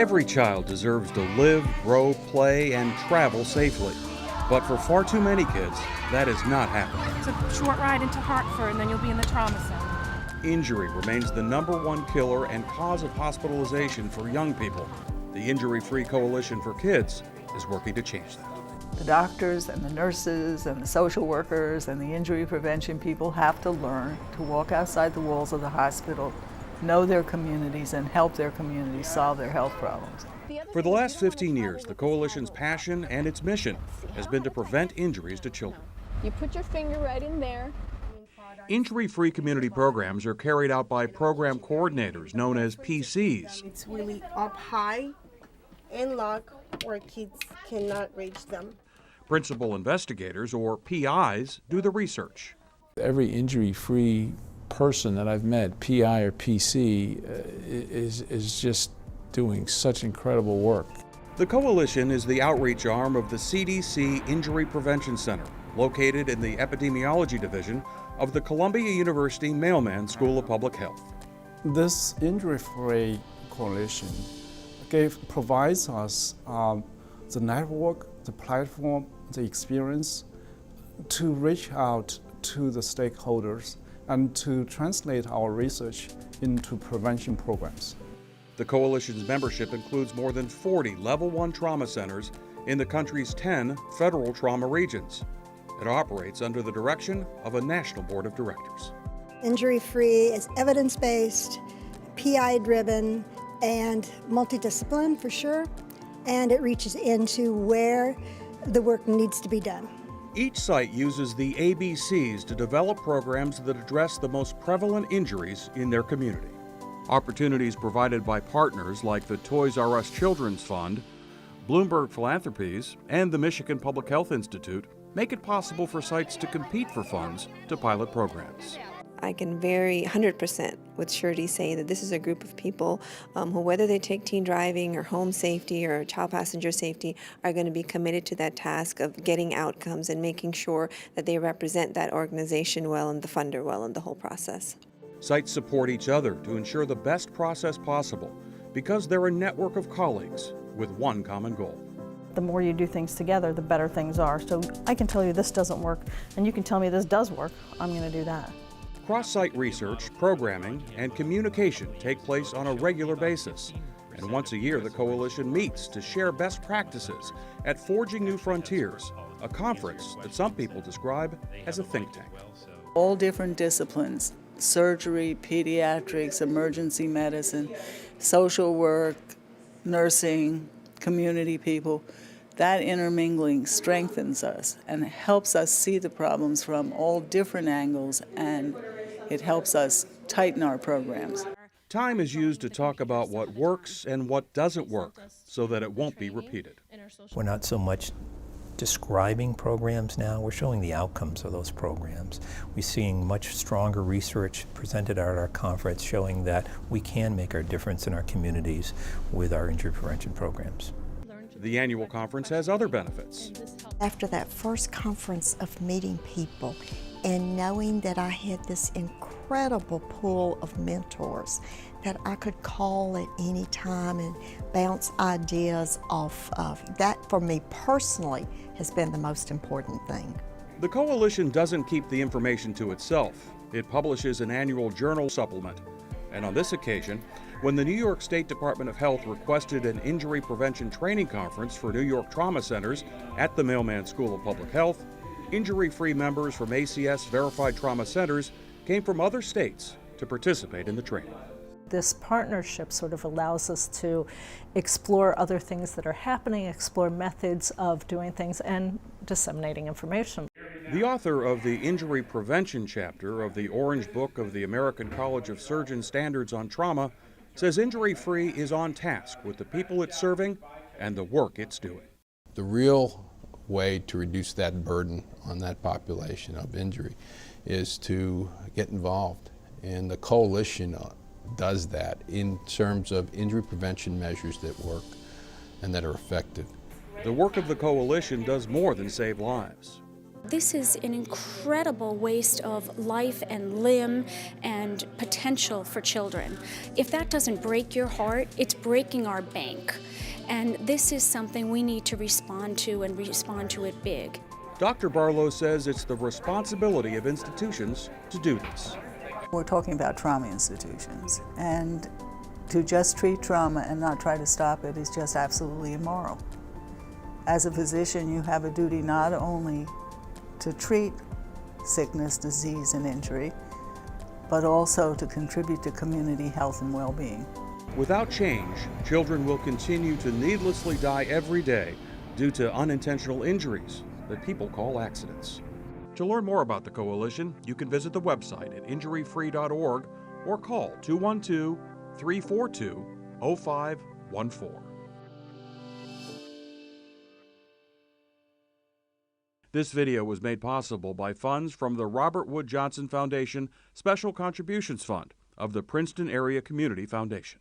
Every child deserves to live, grow, play, and travel safely. But for far too many kids, that is not happening. It's a short ride into Hartford and then you'll be in the trauma center. Injury remains the #1 killer and cause of hospitalization for young people. The Injury Free Coalition for Kids is working to change that. The doctors and the nurses and the social workers and the injury prevention people have to learn to walk outside the walls of the hospital, know their communities, and help their communities solve their health problems. For the last 15 years, the Coalition's passion and its mission has been to prevent injuries to children. You put your finger right in there. Injury-free community programs are carried out by program coordinators known as PCs. It's really up high and locked where kids cannot reach them. Principal investigators, or PIs, do the research. Every injury-free person that I've met, PI or PC, is just doing such incredible work. The Coalition is the outreach arm of the CDC Injury Prevention Center, located in the Epidemiology Division of the Columbia University Mailman School of Public Health. This injury-free coalition provides us the network, the platform, the experience to reach out to the stakeholders and to translate our research into prevention programs. The Coalition's membership includes more than 40 Level 1 trauma centers in the country's 10 federal trauma regions. It operates under the direction of a national board of directors. Injury Free is evidence-based, PI-driven, and multidiscipline for sure, and it reaches into where the work needs to be done. Each site uses the ABCs to develop programs that address the most prevalent injuries in their community. Opportunities provided by partners like the Toys R Us Children's Fund, Bloomberg Philanthropies, and the Michigan Public Health Institute make it possible for sites to compete for funds to pilot programs. I can very 100% with surety say that this is a group of people who, whether they take teen driving or home safety or child passenger safety, are going to be committed to that task of getting outcomes and making sure that they represent that organization well and the funder well in the whole process. Sites support each other to ensure the best process possible because they're a network of colleagues with one common goal. The more you do things together, the better things are. So I can tell you this doesn't work, and you can tell me this does work. I'm going to do that. Cross-site research, programming, and communication take place on a regular basis. And once a year, the Coalition meets to share best practices at Forging New Frontiers, a conference that some people describe as a think tank. All different disciplines: surgery, pediatrics, emergency medicine, social work, nursing, community people. That intermingling strengthens us and helps us see the problems from all different angles, and it helps us tighten our programs. Time is used to talk about what works and what doesn't work so that it won't be repeated. We're not so much describing programs now, we're showing the outcomes of those programs. We're seeing much stronger research presented at our conference showing that we can make our difference in our communities with our injury prevention programs. The annual conference has other benefits. After that first conference of meeting people and knowing that I had this incredible pool of mentors that I could call at any time and bounce ideas off of, that for me personally has been the most important thing. The Coalition doesn't keep the information to itself. It publishes an annual journal supplement. And on this occasion, when the New York State Department of Health requested an injury prevention training conference for New York trauma centers at the Mailman School of Public Health, injury-free members from ACS verified trauma centers came from other states to participate in the training. This partnership sort of allows us to explore other things that are happening, explore methods of doing things, and disseminating information. The author of the Injury Prevention chapter of the Orange Book of the American College of Surgeons Standards on Trauma says Injury Free is on task with the people it's serving and the work it's doing. The real way to reduce that burden on that population of injury is to get involved, and the Coalition does that in terms of injury prevention measures that work and that are effective. The work of the Coalition does more than save lives. This is an incredible waste of life and limb and potential for children. If that doesn't break your heart, it's breaking our bank. And this is something we need to respond to, and respond to it big. Dr. Barlow says it's the responsibility of institutions to do this. We're talking about trauma institutions, and to just treat trauma and not try to stop it is just absolutely immoral. As a physician, you have a duty not only to treat sickness, disease, and injury, but also to contribute to community health and well-being. Without change, children will continue to needlessly die every day due to unintentional injuries that people call accidents. To learn more about the Coalition, you can visit the website at injuryfree.org or call 212-342-0514. This video was made possible by funds from the Robert Wood Johnson Foundation Special Contributions Fund of the Princeton Area Community Foundation.